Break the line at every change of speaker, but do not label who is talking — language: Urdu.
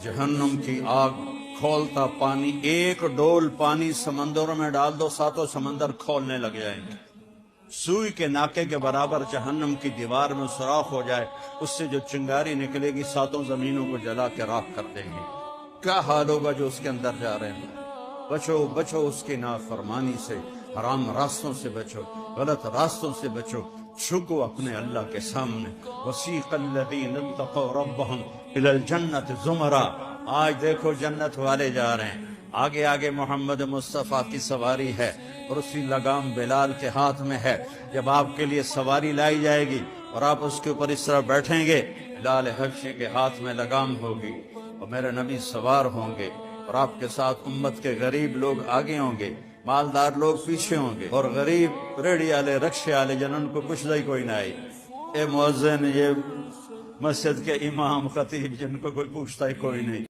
جہنم کی آگ کھولتا پانی، ایک ڈول پانی سمندروں میں ڈال دو، ساتوں سمندر کھولنے لگ جائیں گے۔ سوئی کے ناکے کے برابر جہنم کی دیوار میں سوراخ ہو جائے، اس سے جو چنگاری نکلے گی ساتوں زمینوں کو جلا کے راکھ کر دیں گے۔ کیا حال ہوگا جو اس کے اندر جا رہے ہیں۔ بچو بچو اس کی نافرمانی سے، حرام راستوں سے بچو، غلط راستوں سے بچو، جھکو اپنے اللہ کے سامنے۔ وسیق الذین اتقوا ربهم الی الجنۃ زمرا، آج دیکھو جنت والے جا رہے ہیں، آگے آگے محمد مصطفیٰ کی سواری ہے اور اسی لگام بلال کے ہاتھ میں ہے۔ جب آپ کے لیے سواری لائی جائے گی اور آپ اس کے اوپر اس طرح بیٹھیں گے، بلال حبشی کے ہاتھ میں لگام ہوگی اور میرے نبی سوار ہوں گے، اور آپ کے ساتھ امت کے غریب لوگ آگے ہوں گے، مالدار لوگ پیچھے ہوں گے، اور غریب ریڑھی والے رکشے والے جنہوں کو کچھ دائی کوئی نہ آئی، اے مؤذن، یہ مسجد کے امام خطیب جن کو کوئی پوچھتا ہی کوئی نہیں۔